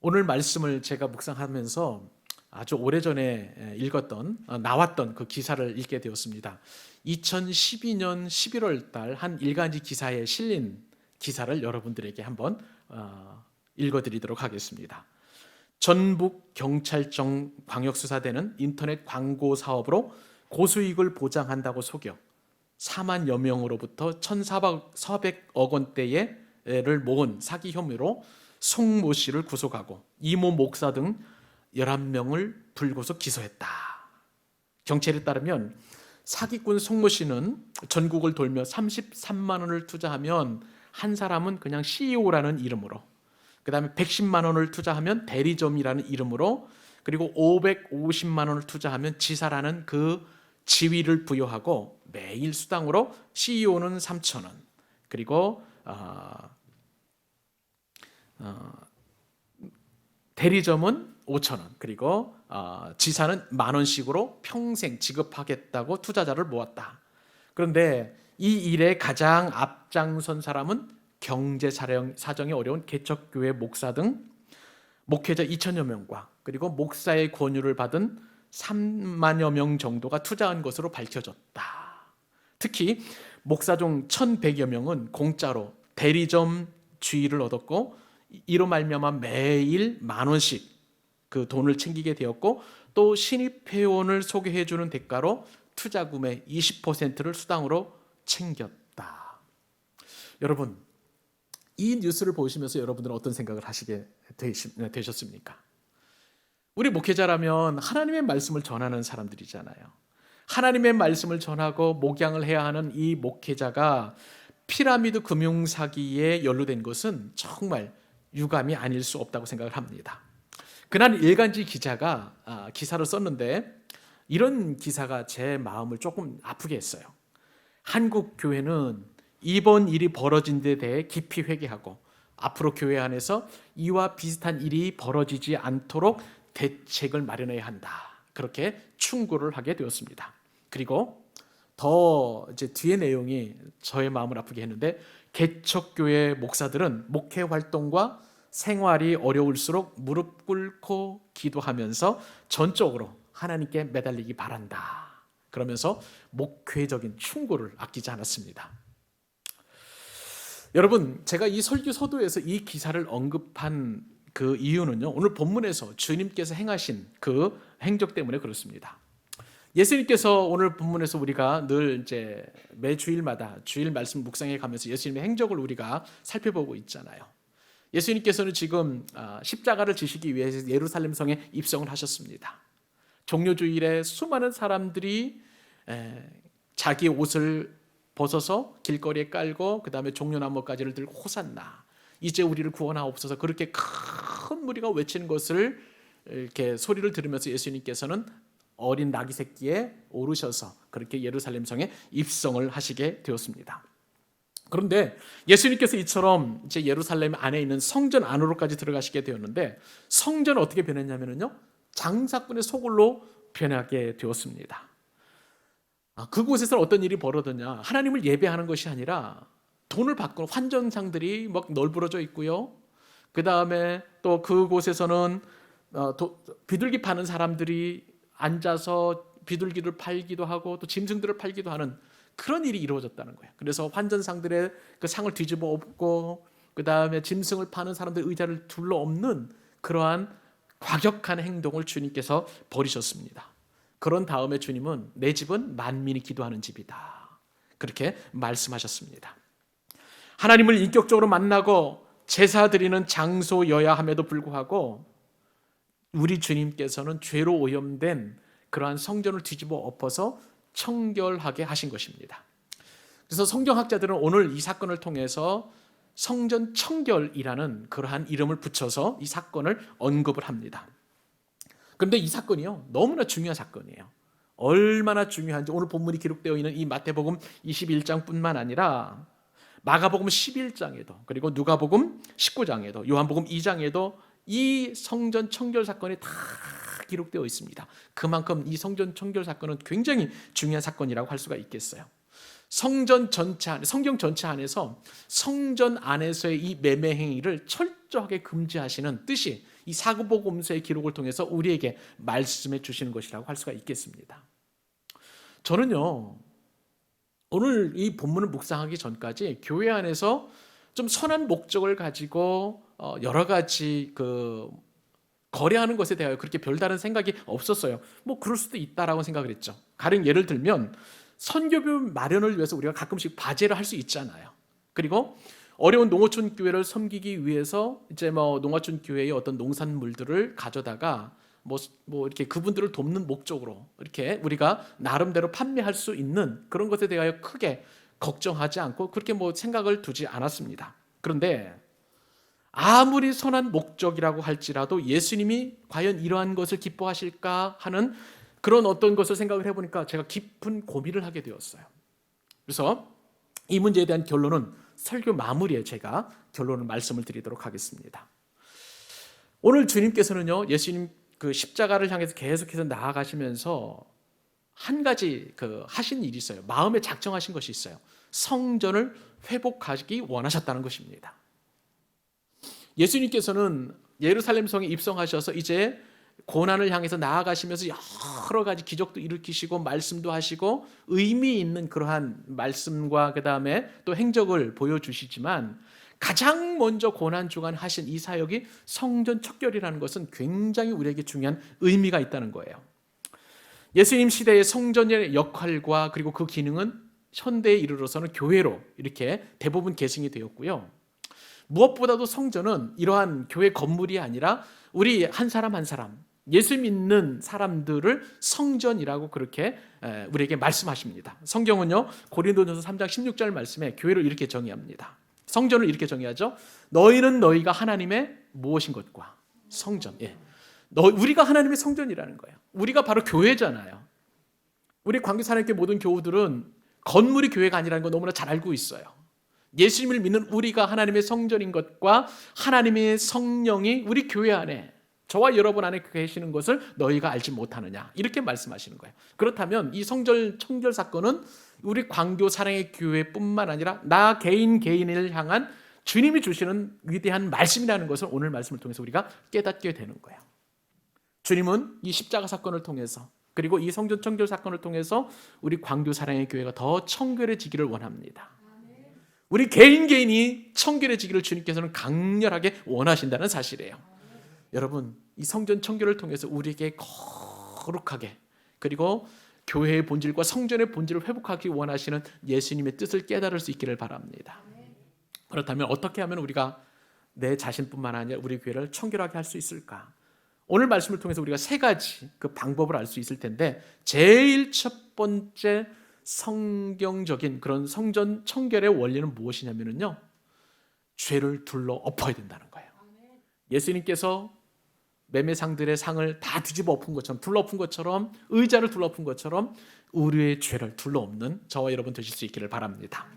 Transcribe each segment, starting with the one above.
오늘 말씀을 제가 묵상하면서 아주 오래전에 나왔던 그 기사를 읽게 되었습니다. 2012년 11월 달 한 일간지 기사에 실린 기사를 여러분들에게 한번 읽어드리도록 하겠습니다. 전북 경찰청 광역수사대는 인터넷 광고 사업으로 고수익을 보장한다고 속여 4만여 명으로부터 1,400억 원대를 모은 사기 혐의로 송모 씨를 구속하고 이모 목사 등 11명을 불구속 기소했다. 경찰에 따르면 사기꾼 송모 씨는 전국을 돌며 33만 원을 투자하면 한 사람은 그냥 CEO라는 이름으로, 그 다음에 110만 원을 투자하면 대리점이라는 이름으로, 그리고 550만 원을 투자하면 지사라는 그 지위를 부여하고 매일 수당으로 CEO는 3천 원, 그리고 대리점은 5천 원, 그리고 지사는 1만 원씩으로 평생 지급하겠다고 투자자를 모았다. 그런데 이 일에 가장 앞장선 사람은 경제 사정이 어려운 개척교회 목사 등 목회자 2천여 명과 그리고 목사의 권유를 받은 3만여 명 정도가 투자한 것으로 밝혀졌다. 특히 목사 중 1,100여 명은 공짜로 대리점 주의를 얻었고 이로 말미암아 매일 1만 원씩 그 돈을 챙기게 되었고, 또 신입 회원을 소개해 주는 대가로 투자금의 20%를 수당으로 챙겼다. 여러분, 이 뉴스를 보시면서 여러분들은 어떤 생각을 하시게 되셨습니까? 우리 목회자라면 하나님의 말씀을 전하는 사람들이잖아요. 하나님의 말씀을 전하고 목양을 해야 하는 이 목회자가 피라미드 금융 사기에 연루된 것은 정말 유감이 아닐 수 없다고 생각을 합니다. 그날 일간지 기자가 기사를 썼는데 이런 기사가 제 마음을 조금 아프게 했어요. 한국 교회는 이번 일이 벌어진 데 대해 깊이 회개하고 앞으로 교회 안에서 이와 비슷한 일이 벌어지지 않도록 대책을 마련해야 한다. 그렇게 충고를 하게 되었습니다. 그리고 더 이제 뒤에 내용이 저의 마음을 아프게 했는데, 개척교회 목사들은 목회 활동과 생활이 어려울수록 무릎 꿇고 기도하면서 전적으로 하나님께 매달리기 바란다. 그러면서 목회적인 충고를 아끼지 않았습니다. 여러분, 제가 이 설교 서두에서 이 기사를 언급한 그 이유는요, 오늘 본문에서 주님께서 행하신 그 행적 때문에 그렇습니다. 예수님께서 오늘 본문에서 우리가 늘 이제 매 주일마다 주일 말씀 묵상해 가면서 예수님의 행적을 우리가 살펴보고 있잖아요. 예수님께서는 지금 십자가를 지시기 위해서 예루살렘 성에 입성을 하셨습니다. 종료주일에 수많은 사람들이 자기 옷을 벗어서 길거리에 깔고 그 다음에 종려나무가지를 들고 호산나 이제 우리를 구원하옵소서, 그렇게 큰 무리가 외치는 것을 이렇게 소리를 들으면서 예수님께서는 어린 나귀 새끼에 오르셔서 그렇게 예루살렘 성에 입성을 하시게 되었습니다. 그런데 예수님께서 이처럼 이제 예루살렘 안에 있는 성전 안으로까지 들어가시게 되었는데, 성전은 어떻게 변했냐면요, 장사꾼의 소굴로 변하게 되었습니다. 그곳에서 어떤 일이 벌어졌냐, 하나님을 예배하는 것이 아니라 돈을 받고 환전상들이 막 널브러져 있고요, 그 다음에 또 그곳에서는 비둘기 파는 사람들이 앉아서 비둘기를 팔기도 하고 또 짐승들을 팔기도 하는 그런 일이 이루어졌다는 거예요. 그래서 환전상들의 그 상을 뒤집어 엎고 그 다음에 짐승을 파는 사람들 의자를 둘러엎는 그러한 과격한 행동을 주님께서 벌이셨습니다. 그런 다음에 주님은 내 집은 만민이 기도하는 집이다, 그렇게 말씀하셨습니다. 하나님을 인격적으로 만나고 제사 드리는 장소여야 함에도 불구하고 우리 주님께서는 죄로 오염된 그러한 성전을 뒤집어 엎어서 청결하게 하신 것입니다. 그래서 성경학자들은 오늘 이 사건을 통해서 성전 청결이라는 그러한 이름을 붙여서 이 사건을 언급을 합니다. 그런데 이 사건이요, 너무나 중요한 사건이에요. 얼마나 중요한지 오늘 본문이 기록되어 있는 이 마태복음 21장뿐만 아니라 마가복음 11장에도 그리고 누가복음 19장에도 요한복음 2장에도 이 성전 청결 사건이 다 기록되어 있습니다. 그만큼 이 성전 청결 사건은 굉장히 중요한 사건이라고 할 수가 있겠어요. 성전 전체 안에, 성경 전체 안에서 성전 안에서의 이 매매 행위를 철저하게 금지하시는 뜻이 이 사도복음서의 기록을 통해서 우리에게 말씀해 주시는 것이라고 할 수가 있겠습니다. 저는요, 오늘 이 본문을 묵상하기 전까지 교회 안에서 좀 선한 목적을 가지고 여러 가지 거래하는 것에 대하여 그렇게 별다른 생각이 없었어요. 뭐 그럴 수도 있다라고 생각을 했죠. 가령 예를 들면 선교비 마련을 위해서 우리가 가끔씩 바제를 할 수 있잖아요. 그리고 어려운 농어촌 교회를 섬기기 위해서 이제 농어촌 교회의 어떤 농산물들을 가져다가 이렇게 그분들을 돕는 목적으로 이렇게 우리가 나름대로 판매할 수 있는 그런 것에 대하여 크게 걱정하지 않고 그렇게 생각을 두지 않았습니다. 그런데 아무리 선한 목적이라고 할지라도 예수님이 과연 이러한 것을 기뻐하실까 하는 그런 어떤 것을 생각을 해보니까 제가 깊은 고민을 하게 되었어요. 그래서 이 문제에 대한 결론은 설교 마무리에 제가 결론을 말씀을 드리도록 하겠습니다. 오늘 주님께서는요, 예수님 그 십자가를 향해서 계속해서 나아가시면서 한 가지 하신 일이 있어요. 마음에 작정하신 것이 있어요. 성전을 회복하기 원하셨다는 것입니다. 예수님께서는 예루살렘 성에 입성하셔서 이제 고난을 향해서 나아가시면서 여러 가지 기적도 일으키시고 말씀도 하시고 의미 있는 그러한 말씀과 그 다음에 또 행적을 보여주시지만 가장 먼저 고난 주간 하신 이 사역이 성전 척결이라는 것은 굉장히 우리에게 중요한 의미가 있다는 거예요. 예수님 시대의 성전의 역할과 그리고 그 기능은 현대에 이르러서는 교회로 이렇게 대부분 계승이 되었고요. 무엇보다도 성전은 이러한 교회 건물이 아니라 우리 한 사람 한 사람, 예수 믿는 사람들을 성전이라고 그렇게 우리에게 말씀하십니다. 성경은요, 고린도전서 3장 16절 말씀에 교회를 이렇게 정의합니다. 성전을 이렇게 정의하죠. 너희는 너희가 하나님의 무엇인 것과 성전. 우리가 하나님의 성전이라는 거예요. 우리가 바로 교회잖아요. 우리 광교사랑교회 모든 교우들은 건물이 교회가 아니라는 거 너무나 잘 알고 있어요. 예수님을 믿는 우리가 하나님의 성전인 것과 하나님의 성령이 우리 교회 안에 저와 여러분 안에 계시는 것을 너희가 알지 못하느냐, 이렇게 말씀하시는 거예요. 그렇다면 이 성전 청결 사건은 우리 광교 사랑의 교회뿐만 아니라 나 개인을 향한 주님이 주시는 위대한 말씀이라는 것을 오늘 말씀을 통해서 우리가 깨닫게 되는 거예요. 주님은 이 십자가 사건을 통해서 그리고 이 성전 청결 사건을 통해서 우리 광교 사랑의 교회가 더 청결해지기를 원합니다. 우리 개인이 청결해지기를 주님께서는 강렬하게 원하신다는 사실이에요. 여러분, 이 성전 청결을 통해서 우리에게 거룩하게 그리고 교회의 본질과 성전의 본질을 회복하기 원하시는 예수님의 뜻을 깨달을 수 있기를 바랍니다. 그렇다면 어떻게 하면 우리가 내 자신뿐만 아니라 우리 교회를 청결하게 할 수 있을까? 오늘 말씀을 통해서 우리가 세 가지 그 방법을 알 수 있을 텐데, 제일 첫 번째 성경적인 그런 성전 청결의 원리는 무엇이냐면요, 죄를 둘러 엎어야 된다는 거예요. 예수님께서 매매상들의 상을 다 뒤집어 엎은 것처럼, 둘러 엎은 것처럼, 의자를 둘러 엎은 것처럼 우리의 죄를 둘러 엎는 저와 여러분 되실 수 있기를 바랍니다.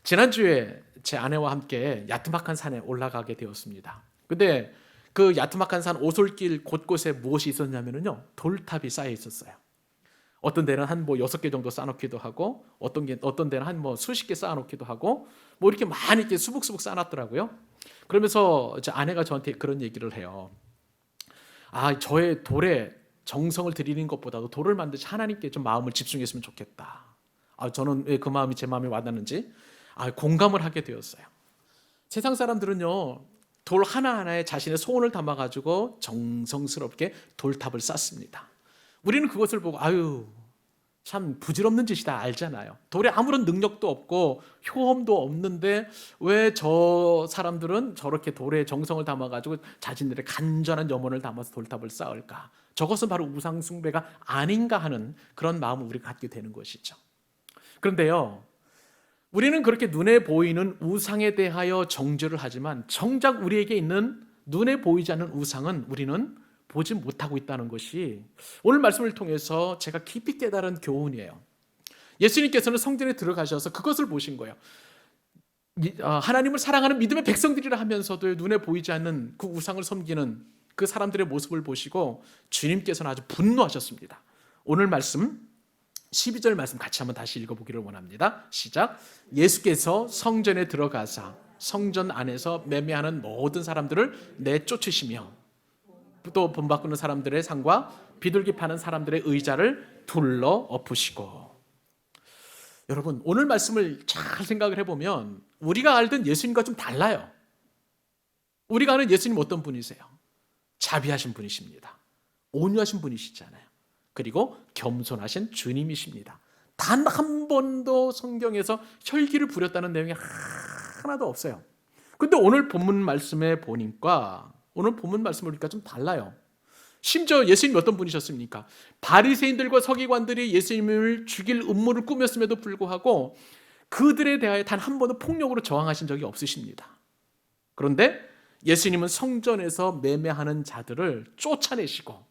지난주에 제 아내와 함께 야트막한 산에 올라가게 되었습니다. 근데 그 야트막한 산 오솔길 곳곳에 무엇이 있었냐면요, 돌탑이 쌓여 있었어요. 어떤 데는 한 6개 정도 쌓아놓기도 하고, 어떤 데는 한 수십 개 쌓아놓기도 하고, 이렇게 많이 이렇게 수북수북 쌓아놨더라고요. 그러면서 제 아내가 저한테 그런 얘기를 해요. 저의 돌에 정성을 들이는 것보다도 돌을 만드시 하나님께 좀 마음을 집중했으면 좋겠다. 저는 왜 그 마음이 제 마음에 와닿는지 공감을 하게 되었어요. 세상 사람들은요, 돌 하나하나에 자신의 소원을 담아가지고 정성스럽게 돌탑을 쌓습니다. 우리는 그것을 보고 참 부질없는 짓이다 알잖아요. 돌에 아무런 능력도 없고 효험도 없는데 왜 저 사람들은 저렇게 돌에 정성을 담아가지고 자신들의 간절한 염원을 담아서 돌탑을 쌓을까? 저것은 바로 우상 숭배가 아닌가 하는 그런 마음을 우리가 갖게 되는 것이죠. 그런데요, 우리는 그렇게 눈에 보이는 우상에 대하여 정죄를 하지만 정작 우리에게 있는 눈에 보이지 않는 우상은 우리는 보지 못하고 있다는 것이 오늘 말씀을 통해서 제가 깊이 깨달은 교훈이에요. 예수님께서는 성전에 들어가셔서 그것을 보신 거예요. 하나님을 사랑하는 믿음의 백성들이라 하면서도 눈에 보이지 않는 그 우상을 섬기는 그 사람들의 모습을 보시고 주님께서는 아주 분노하셨습니다. 오늘 말씀 12절 말씀 같이 한번 다시 읽어보기를 원합니다. 시작. 예수께서 성전에 들어가사 성전 안에서 매매하는 모든 사람들을 내쫓으시며 또 본받는 사람들의 상과 비둘기 파는 사람들의 의자를 둘러 엎으시고. 여러분, 오늘 말씀을 잘 생각을 해보면 우리가 알던 예수님과 좀 달라요. 우리가 아는 예수님 어떤 분이세요? 자비하신 분이십니다. 온유하신 분이시잖아요. 그리고 겸손하신 주님이십니다. 단 한 번도 성경에서 혈기를 부렸다는 내용이 하나도 없어요. 근데 오늘 본문 말씀에 보니까 오늘 본문 말씀을 보니까 좀 달라요. 심지어 예수님이 어떤 분이셨습니까? 바리새인들과 서기관들이 예수님을 죽일 음모를 꾸몄음에도 불구하고 그들에 대하여 단 한 번도 폭력으로 저항하신 적이 없으십니다. 그런데 예수님은 성전에서 매매하는 자들을 쫓아내시고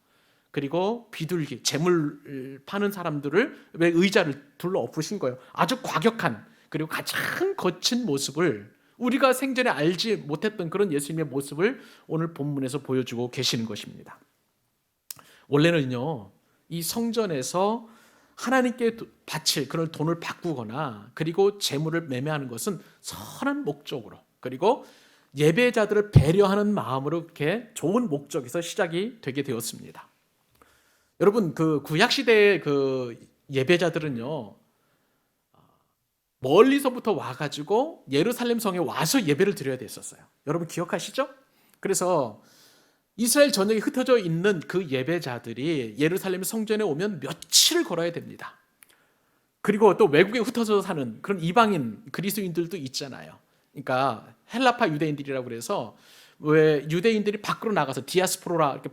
그리고 비둘기, 재물 파는 사람들을 왜 의자를 둘러 엎으신 거예요. 아주 과격한 그리고 가장 거친 모습을 우리가 생전에 알지 못했던 그런 예수님의 모습을 오늘 본문에서 보여주고 계시는 것입니다. 원래는요, 이 성전에서 하나님께 바칠 그런 돈을 바꾸거나 그리고 재물을 매매하는 것은 선한 목적으로 그리고 예배자들을 배려하는 마음으로 이렇게 좋은 목적에서 시작이 되게 되었습니다. 여러분, 그 구약 시대의 그 예배자들은요, 멀리서부터 와가지고 예루살렘 성에 와서 예배를 드려야 됐었어요. 여러분 기억하시죠? 그래서 이스라엘 전역에 흩어져 있는 그 예배자들이 예루살렘 성전에 오면 며칠을 걸어야 됩니다. 그리고 또 외국에 흩어져 사는 그런 이방인 그리스도인들도 있잖아요. 그러니까 헬라파 유대인들이라고 그래서 왜 유대인들이 밖으로 나가서 디아스포라 이렇게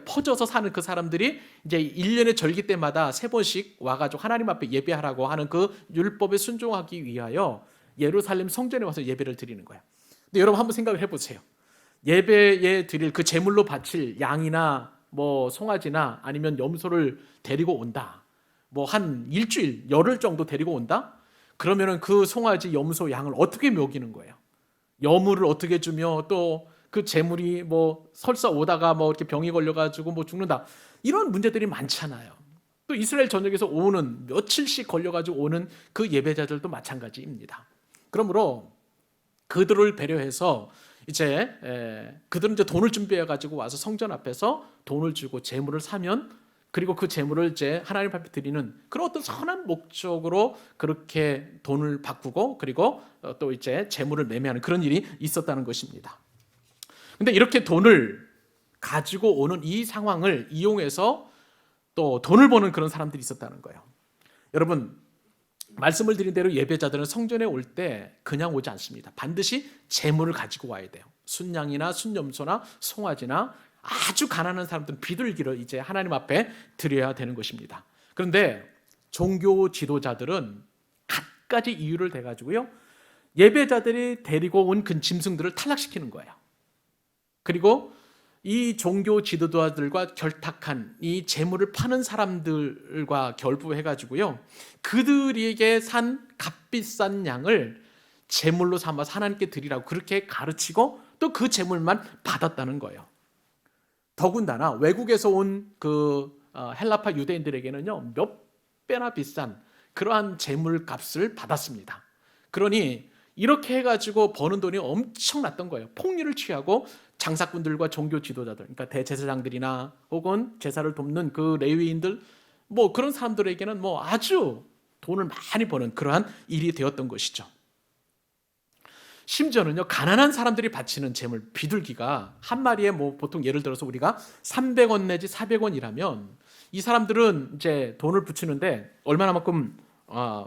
퍼져서 사는 그 사람들이 이제 1년의 절기 때마다 3번씩 와가지고 하나님 앞에 예배하라고 하는 그 율법에 순종하기 위하여 예루살렘 성전에 와서 예배를 드리는 거예요. 근데 여러분 한번 생각을 해보세요. 예배에 드릴 그 제물로 바칠 양이나 뭐 송아지나 아니면 염소를 데리고 온다. 뭐 한 일주일, 열흘 정도 데리고 온다? 그러면은 그 송아지, 염소, 양을 어떻게 먹이는 거예요? 여물을 어떻게 주며 또 그 재물이 뭐 설사 오다가 뭐 이렇게 병이 걸려가지고 뭐 죽는다. 이런 문제들이 많잖아요. 또 이스라엘 전역에서 오는 며칠씩 걸려가지고 오는 그 예배자들도 마찬가지입니다. 그러므로 그들을 배려해서 이제 그들은 이제 돈을 준비해가지고 와서 성전 앞에서 돈을 주고 재물을 사면 그리고 그 재물을 이제 하나님 앞에 드리는 그런 어떤 선한 목적으로 그렇게 돈을 바꾸고 그리고 또 이제 재물을 매매하는 그런 일이 있었다는 것입니다. 근데 이렇게 돈을 가지고 오는 이 상황을 이용해서 또 돈을 버는 그런 사람들이 있었다는 거예요. 여러분, 말씀을 드린 대로 예배자들은 성전에 올 때 그냥 오지 않습니다. 반드시 재물을 가지고 와야 돼요. 순양이나 순염소나 송아지나 아주 가난한 사람들은 비둘기를 이제 하나님 앞에 드려야 되는 것입니다. 그런데 종교 지도자들은 갖가지 이유를 대가지고요, 예배자들이 데리고 온 그 짐승들을 탈락시키는 거예요. 그리고 이 종교 지도자들과 결탁한 이 재물을 파는 사람들과 결부해가지고요, 그들에게 산 값비싼 양을 재물로 삼아서 하나님께 드리라고 그렇게 가르치고 또 그 재물만 받았다는 거예요. 더군다나 외국에서 온 그 헬라파 유대인들에게는요, 몇 배나 비싼 그러한 재물 값을 받았습니다. 그러니 이렇게 해가지고 버는 돈이 엄청났던 거예요. 폭리를 취하고 장사꾼들과 종교 지도자들, 그러니까 대제사장들이나 혹은 제사를 돕는 그 레위인들, 뭐 그런 사람들에게는 뭐 아주 돈을 많이 버는 그러한 일이 되었던 것이죠. 심지어는요, 가난한 사람들이 바치는 재물, 비둘기가 한 마리에 뭐 보통 예를 들어서 우리가 300원 내지 400원이라면 이 사람들은 이제 돈을 붙이는데 얼마나만큼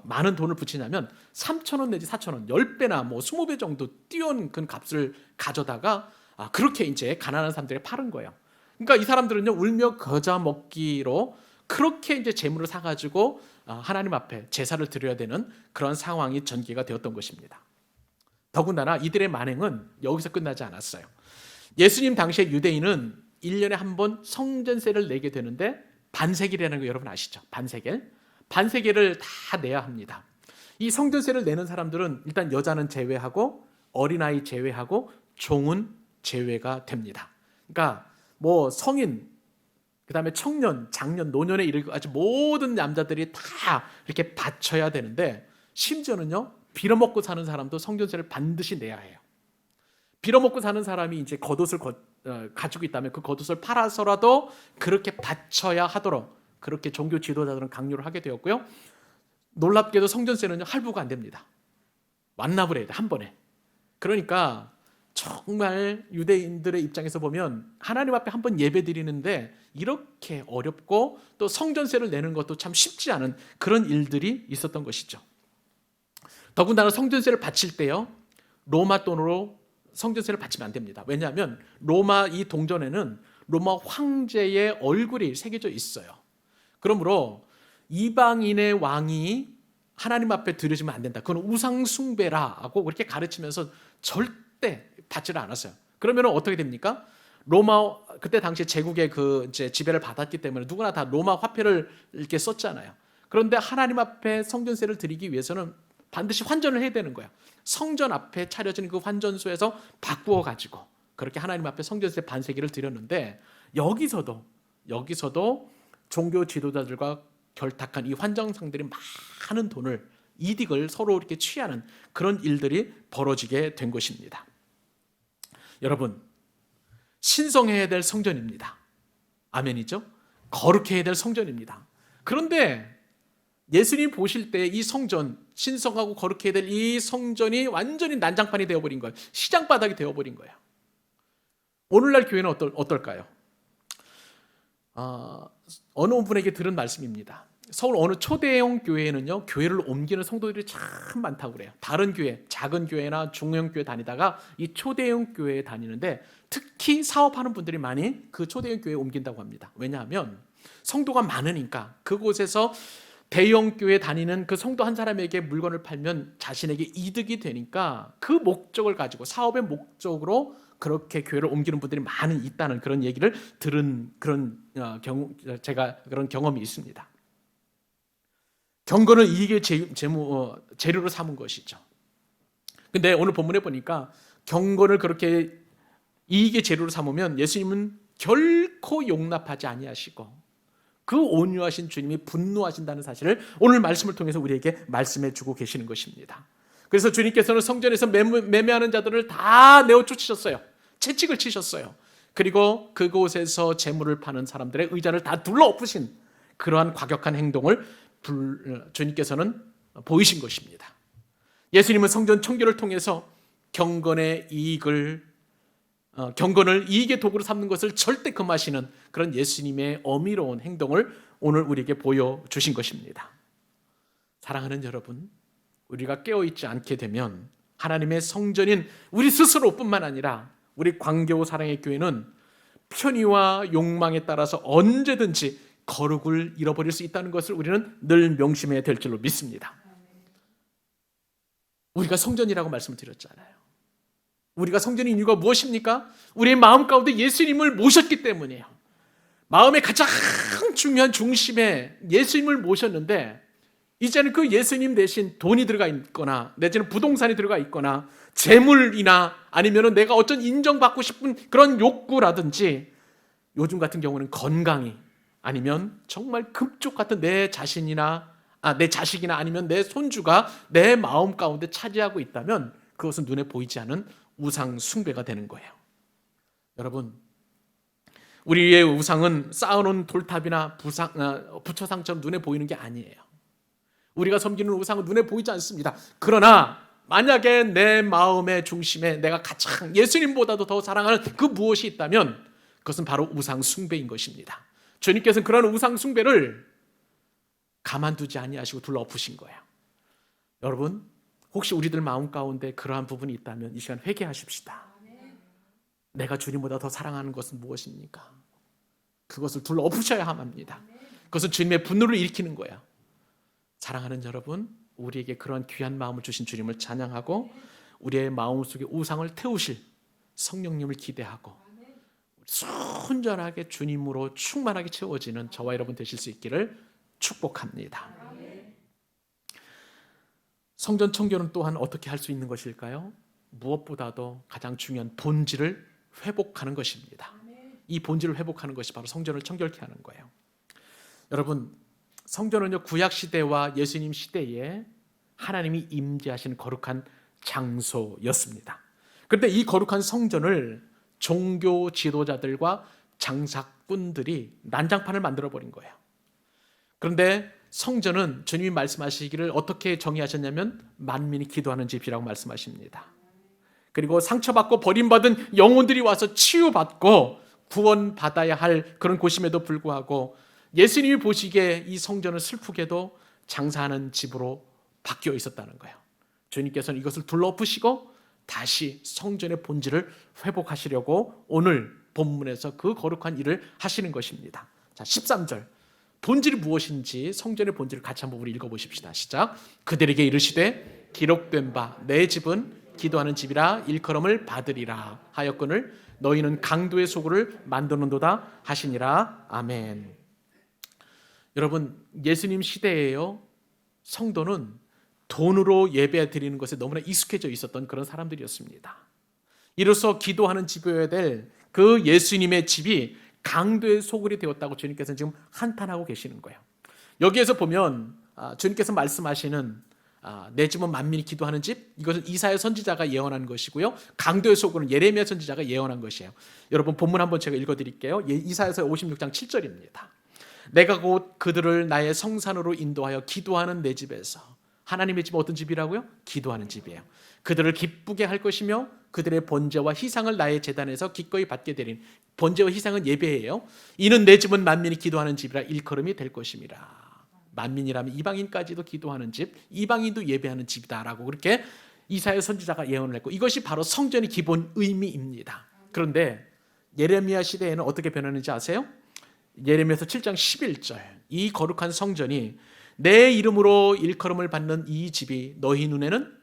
많은 돈을 붙이냐면 3,000원 내지 4,000원, 10배나 뭐 20배 정도 뛰어온 그 값을 가져다가 그렇게 이제 가난한 사람들에게 파는 거예요. 그러니까 이 사람들은요, 울며 겨자 먹기로 그렇게 이제 재물을 사가지고 하나님 앞에 제사를 드려야 되는 그런 상황이 전개가 되었던 것입니다. 더군다나 이들의 만행은 여기서 끝나지 않았어요. 예수님 당시에 유대인은 1년에 한 번 성전세를 내게 되는데 반세겔이라는 거 여러분 아시죠? 반세겔을 다 내야 합니다. 이 성전세를 내는 사람들은 일단 여자는 제외하고 어린아이 제외하고 종은 제외가 됩니다. 그러니까 뭐 성인 그 다음에 청년, 장년, 노년에 이르기까지 모든 남자들이 다 이렇게 바쳐야 되는데, 심지어는요, 빌어먹고 사는 사람도 성전세를 반드시 내야 해요. 빌어먹고 사는 사람이 이제 겉옷을 가지고 있다면 그 겉옷을 팔아서라도 그렇게 바쳐야 하도록 그렇게 종교 지도자들은 강요를 하게 되었고요. 놀랍게도 성전세는 할부가 안 됩니다. 완납을 해야 돼, 한 번에. 그러니까 정말 유대인들의 입장에서 보면 하나님 앞에 한 번 예배 드리는데 이렇게 어렵고 또 성전세를 내는 것도 참 쉽지 않은 그런 일들이 있었던 것이죠. 더군다나 성전세를 바칠 때요, 로마 돈으로 성전세를 바치면 안 됩니다. 왜냐하면 로마 이 동전에는 로마 황제의 얼굴이 새겨져 있어요. 그러므로 이방인의 왕이 하나님 앞에 드려지면 안 된다. 그건 우상 숭배라고 그렇게 가르치면서 절대 받지를 않았어요. 그러면 어떻게 됩니까? 로마 그때 당시 제국의 그 이제 지배를 받았기 때문에 누구나 다 로마 화폐를 이렇게 썼잖아요. 그런데 하나님 앞에 성전세를 드리기 위해서는 반드시 환전을 해야 되는 거야. 성전 앞에 차려진 그 환전소에서 바꾸어 가지고 그렇게 하나님 앞에 성전세 반세기를 드렸는데, 여기서도 종교 지도자들과 결탁한 이 환정상들이 많은 돈을, 이득을 서로 이렇게 취하는 그런 일들이 벌어지게 된 것입니다. 여러분, 신성해야 될 성전입니다. 아멘이죠? 거룩해야 될 성전입니다. 그런데 예수님 보실 때 이 성전, 신성하고 거룩해야 될 이 성전이 완전히 난장판이 되어버린 거예요. 시장바닥이 되어버린 거예요. 오늘날 교회는 어떨까요? 어느 분에게 들은 말씀입니다. 서울 어느 초대형 교회에는요, 교회를 옮기는 성도들이 참 많다고 그래요. 다른 교회, 작은 교회나 중형 교회 다니다가 이 초대형 교회에 다니는데 특히 사업하는 분들이 많이 그 초대형 교회에 옮긴다고 합니다. 왜냐하면 성도가 많으니까 그곳에서 대형 교회 다니는 그 성도 한 사람에게 물건을 팔면 자신에게 이득이 되니까 그 목적을 가지고 사업의 목적으로 그렇게 교회를 옮기는 분들이 많이 있다는 그런 얘기를 들은 그런 제가 그런 경험이 있습니다. 경건을 이익의 재료로 삼은 것이죠. 근데 오늘 본문에 보니까 경건을 그렇게 이익의 재료로 삼으면 예수님은 결코 용납하지 아니하시고 그 온유하신 주님이 분노하신다는 사실을 오늘 말씀을 통해서 우리에게 말씀해 주고 계시는 것입니다. 그래서 주님께서는 성전에서 매매하는 자들을 다 내어 쫓으셨어요. 채찍을 치셨어요. 그리고 그곳에서 재물을 파는 사람들의 의자를 다 둘러엎으신 그러한 과격한 행동을 주님께서는 보이신 것입니다. 예수님은 성전 청결을 통해서 경건의 경건을 이익의 도구로 삼는 것을 절대 금하시는 그런 예수님의 어미로운 행동을 오늘 우리에게 보여주신 것입니다. 사랑하는 여러분, 우리가 깨어있지 않게 되면 하나님의 성전인 우리 스스로뿐만 아니라 우리 광교 사랑의 교회는 편의와 욕망에 따라서 언제든지 거룩을 잃어버릴 수 있다는 것을 우리는 늘 명심해야 될 줄로 믿습니다. 우리가 성전이라고 말씀을 드렸잖아요. 우리가 성전인 이유가 무엇입니까? 우리의 마음 가운데 예수님을 모셨기 때문이에요. 마음의 가장 중요한 중심에 예수님을 모셨는데 이제는 그 예수님 대신 돈이 들어가 있거나 내지는 부동산이 들어가 있거나 재물이나 아니면 내가 어떤 인정받고 싶은 그런 욕구라든지 요즘 같은 경우는 건강이 아니면 정말 금쪽 같은 내 자식이나 아니면 내 손주가 내 마음 가운데 차지하고 있다면 그것은 눈에 보이지 않은 우상 숭배가 되는 거예요. 여러분, 우리의 우상은 쌓아놓은 돌탑이나 부처상처럼 눈에 보이는 게 아니에요. 우리가 섬기는 우상은 눈에 보이지 않습니다. 그러나 만약에 내 마음의 중심에 내가 가장 예수님보다도 더 사랑하는 그 무엇이 있다면 그것은 바로 우상 숭배인 것입니다. 주님께서는 그런 우상 숭배를 가만두지 아니하시고 둘러엎으신 거예요. 여러분, 혹시 우리들 마음 가운데 그러한 부분이 있다면 이 시간 회개하십시다. 내가 주님보다 더 사랑하는 것은 무엇입니까? 그것을 둘러엎으셔야 합니다. 그것은 주님의 분노를 일으키는 거예요. 사랑하는 여러분, 우리에게 그러한 귀한 마음을 주신 주님을 찬양하고 우리의 마음속에 우상을 태우실 성령님을 기대하고 순전하게 주님으로 충만하게 채워지는 저와 여러분 되실 수 있기를 축복합니다. 성전 청결은 또한 어떻게 할 수 있는 것일까요? 무엇보다도 가장 중요한 본질을 회복하는 것입니다. 이 본질을 회복하는 것이 바로 성전을 청결케 하는 거예요. 여러분, 성전은요, 구약 시대와 예수님 시대에 하나님이 임재하신 거룩한 장소였습니다. 그런데 이 거룩한 성전을 종교 지도자들과 장사꾼들이 난장판을 만들어 버린 거예요. 그런데 성전은 주님이 말씀하시기를 어떻게 정의하셨냐면 만민이 기도하는 집이라고 말씀하십니다. 그리고 상처받고 버림받은 영혼들이 와서 치유받고 구원받아야 할 그런 곳임에도 불구하고 예수님이 보시기에 이 성전은 슬프게도 장사하는 집으로 바뀌어 있었다는 거예요. 주님께서는 이것을 둘러엎으시고 다시 성전의 본질을 회복하시려고 오늘 본문에서 그 거룩한 일을 하시는 것입니다. 자, 13절. 본질이 무엇인지 성전의 본질을 같이 한번 우리 읽어보십시다. 시작. 그들에게 이르시되 기록된 바 내 집은 기도하는 집이라 일컬음을 받으리라 하였거늘 너희는 강도의 소굴을 만드는도다 하시니라. 아멘. 여러분, 예수님 시대에요, 성도는 돈으로 예배 드리는 것에 너무나 익숙해져 있었던 그런 사람들이었습니다. 이로써 기도하는 집이어야 될 그 예수님의 집이 강도의 소굴이 되었다고 주님께서는 지금 한탄하고 계시는 거예요. 여기에서 보면 주님께서 말씀하시는 내 집은 만민이 기도하는 집, 이것은 이사야 선지자가 예언한 것이고요, 강도의 소굴은 예레미야 선지자가 예언한 것이에요. 여러분, 본문 한번 제가 읽어드릴게요. 이사야서 56장 7절입니다. 내가 곧 그들을 나의 성산으로 인도하여 기도하는 내 집에서, 하나님의 집은 어떤 집이라고요? 기도하는 집이에요. 그들을 기쁘게 할 것이며 그들의 번제와 희상을 나의 제단에서 기꺼이 받게 되린, 번제와 희상은 예배예요. 이는 내 집은 만민이 기도하는 집이라 일컬음이 될 것임이라. 만민이라면 이방인까지도 기도하는 집, 이방인도 예배하는 집이다라고 그렇게 이사야 선지자가 예언을 했고, 이것이 바로 성전의 기본 의미입니다. 그런데 예레미야 시대에는 어떻게 변하는지 아세요? 예레미야서 7장 11절, 이 거룩한 성전이 내 이름으로 일컬음을 받는 이 집이 너희 눈에는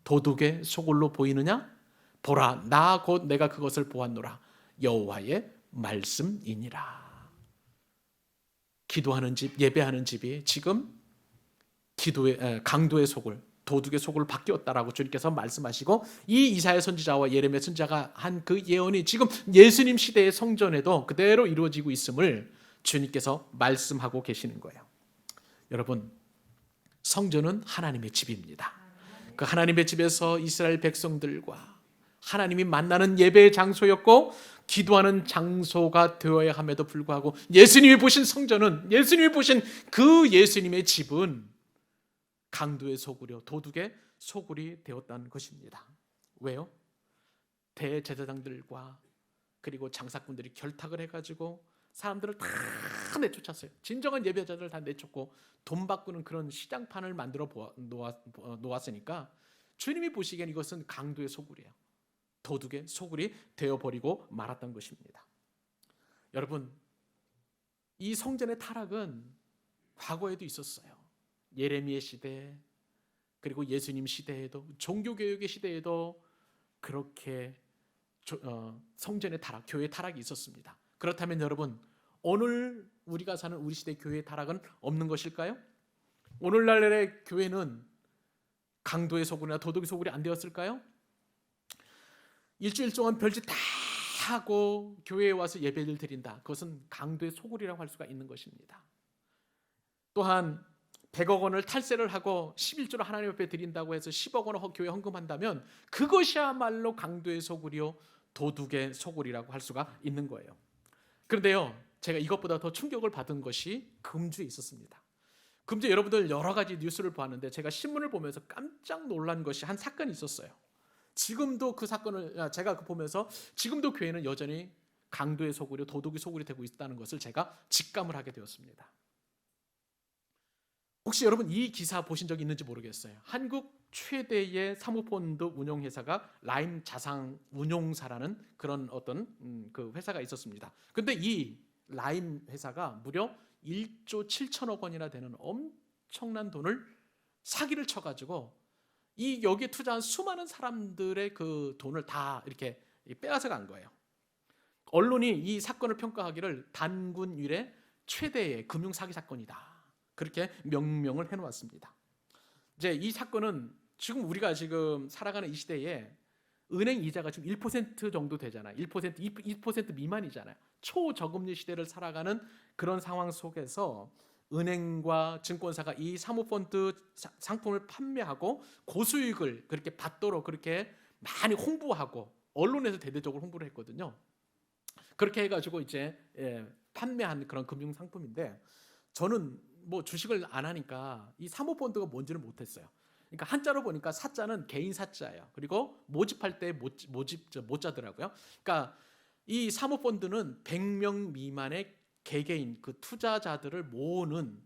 도둑의 소굴로 보이느냐? 보라, 나 곧 내가 그것을 보았노라. 여호와의 말씀이니라. 기도하는 집, 예배하는 집이 지금 강도의 소굴, 도둑의 소굴로 바뀌었다라고 주님께서 말씀하시고, 이 이사야 선지자와 예레미야 선지자가 한 그 예언이 지금 예수님 시대의 성전에도 그대로 이루어지고 있음을 주님께서 말씀하고 계시는 거예요. 여러분, 성전은 하나님의 집입니다. 그 하나님의 집에서 이스라엘 백성들과 하나님이 만나는 예배의 장소였고 기도하는 장소가 되어야 함에도 불구하고 예수님이 보신 성전은, 예수님이 보신 그 예수님의 집은 강도의 소굴이요, 도둑의 소굴이 되었다는 것입니다. 왜요? 대제사장들과 그리고 장사꾼들이 결탁을 해가지고 사람들을 다 내쫓았어요. 진정한 예배자들을 다 내쫓고 돈 바꾸는 그런 시장판을 만들어 놓았으니까 주님이 보시기엔 이것은 강도의 소굴이에요. 도둑의 소굴이 되어버리고 말았던 것입니다. 여러분, 이 성전의 타락은 과거에도 있었어요. 예레미야 시대, 그리고 예수님 시대에도, 종교개혁의 시대에도 그렇게 성전의 타락, 교회의 타락이 있었습니다. 그렇다면 여러분, 오늘 우리가 사는 우리 시대 교회의 타락은 없는 것일까요? 오늘날의 교회는 강도의 소굴이나 도둑의 소굴이 안 되었을까요? 일주일 동안 별짓 다 하고 교회에 와서 예배를 드린다, 그것은 강도의 소굴이라고 할 수가 있는 것입니다. 또한 100억 원을 탈세를 하고 11조를 하나님 앞에 드린다고 해서 10억 원을 교회에 헌금한다면 그것이야말로 강도의 소굴이요, 도둑의 소굴이라고 할 수가 있는 거예요. 그런데요, 제가 이것보다 더 충격을 받은 것이 금주에 있었습니다. 금주에 여러분들 여러 가지 뉴스를 보았는데 제가 신문을 보면서 깜짝 놀란 것이 한 사건이 있었어요. 지금도 그 사건을 제가 보면서 지금도 교회는 여전히 강도의 소굴이, 도둑의 소굴이 되고 있다는 것을 제가 직감을 하게 되었습니다. 혹시 여러분 이 기사 보신 적 있는지 모르겠어요. 한국 최대의 사모펀드 운용회사가 라임 자산 운용사라는 그런 어떤 그 회사가 있었습니다. 그런데 이 라임 회사가 무려 1조 7천억 원이나 되는 엄청난 돈을 사기를 쳐가지고 여기에 투자한 수많은 사람들의 그 돈을 다 이렇게 빼앗아 간 거예요. 언론이 이 사건을 평가하기를 단군 이래 최대의 금융 사기 사건이다, 그렇게 명명을 해놓았습니다. 이제 이 사건은 지금 우리가 지금 살아가는 이 시대에 은행 이자가 지금 1% 정도 되잖아요. 1%, 2% 미만이잖아요. 초저금리 시대를 살아가는 그런 상황 속에서 은행과 증권사가 이 사모펀드 상품을 판매하고 고수익을 그렇게 받도록 그렇게 많이 홍보하고 언론에서 대대적으로 홍보를 했거든요. 그렇게 해가지고 이제 판매한 그런 금융 상품인데, 저는 뭐 주식을 안 하니까 이 사모펀드가 뭔지를 못했어요. 그러니까 한자로 보니까 사자는 개인 사자예요. 그리고 모집할 때 모자더라고요. 그러니까 이 사모펀드는 100명 미만의 개개인 그 투자자들을 모으는,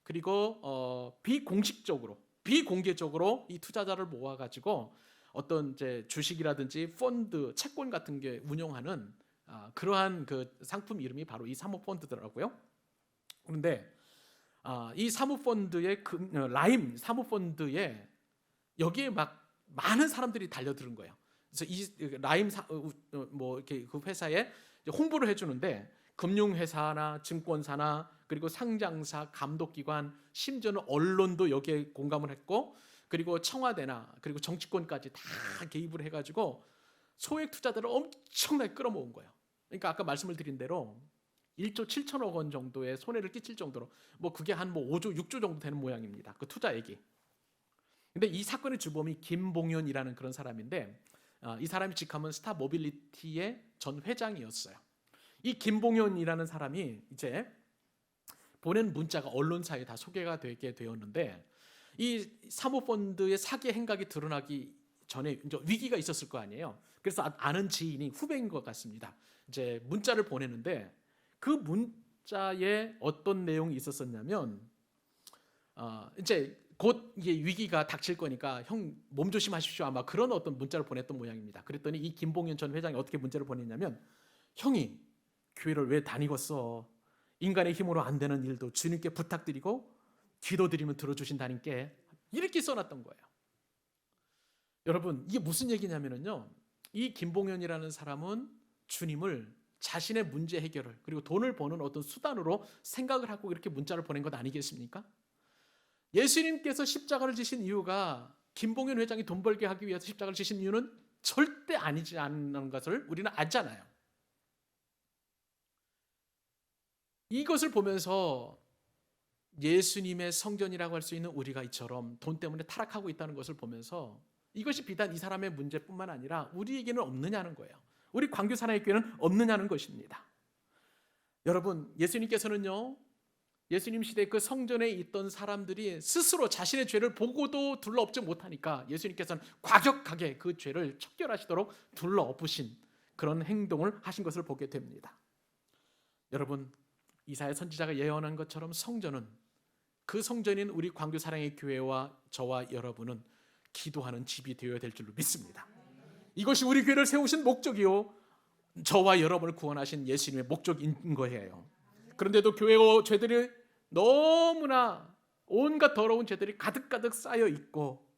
그리고 비공개적으로 이 투자자를 모아가지고 어떤 이제 주식이라든지 펀드, 채권 같은 게 운영하는 그러한 그 상품 이름이 바로 이 사모펀드더라고요. 그런데 이 사모펀드의 라임 사모펀드에 여기에 막 많은 사람들이 달려드는 거예요. 그래서 이 라임 뭐 이렇게 그 회사에 홍보를 해주는데, 금융회사나 증권사나 그리고 상장사, 감독기관, 심지어는 언론도 여기에 공감을 했고, 그리고 청와대나 그리고 정치권까지 다 개입을 해가지고 소액 투자들을 엄청나게 끌어모은 거예요. 그러니까 아까 말씀을 드린 대로 1조 7천억 원 정도의 손해를 끼칠 정도로, 뭐 그게 한 뭐 5조 6조 정도 되는 모양입니다. 그 투자액이. 근데 이 사건의 주범이 김봉현이라는 그런 사람인데, 이 사람이 직함은 스타 모빌리티의 전 회장이었어요. 이 김봉현이라는 사람이 이제 보낸 문자가 언론사에 다 소개가 되게 되었는데, 이 사모펀드의 사기 행각이 드러나기 전에 이제 위기가 있었을 거 아니에요. 그래서 아는 지인이 후배인 것 같습니다. 이제 문자를 보내는데, 그 문자에 어떤 내용이 있었었냐면, 이제 곧 이게 위기가 닥칠 거니까 형 몸 조심하십시오, 아마 그런 어떤 문자를 보냈던 모양입니다. 그랬더니 이 김봉현 전 회장이 어떻게 문자를 보냈냐면, 형이 교회를 왜 다니겠어? 인간의 힘으로 안 되는 일도 주님께 부탁드리고 기도드리면 들어주신다니까, 이렇게 써놨던 거예요. 여러분, 이게 무슨 얘기냐면요, 이 김봉현이라는 사람은 주님을 자신의 문제 해결을, 그리고 돈을 버는 어떤 수단으로 생각을 하고 이렇게 문자를 보낸 것 아니겠습니까? 예수님께서 십자가를 지신 이유가 김봉현 회장이 돈 벌게 하기 위해서 십자가를 지신 이유는 절대 아니지 않는 것을 우리는 알잖아요. 이것을 보면서 예수님의 성전이라고 할 수 있는 우리가 이처럼 돈 때문에 타락하고 있다는 것을 보면서, 이것이 비단 이 사람의 문제뿐만 아니라 우리에게는 없느냐는 거예요. 우리 광교사랑의 교회는 없느냐는 것입니다. 여러분, 예수님께서는요, 예수님 시대 그 성전에 있던 사람들이 스스로 자신의 죄를 보고도 둘러엎지 못하니까 예수님께서는 과격하게 그 죄를 척결하시도록 둘러엎으신 그런 행동을 하신 것을 보게 됩니다. 여러분, 이사야 선지자가 예언한 것처럼 성전은, 그 성전인 우리 광교사랑의 교회와 저와 여러분은 기도하는 집이 되어야 될 줄로 믿습니다. 이것이 우리 교회를 세우신 목적이요, 저와 여러분을 구원하신 예수님의 목적인 거예요. 그런데도 교회의 죄들이 너무나 온갖 더러운 죄들이 가득가득 쌓여 있고,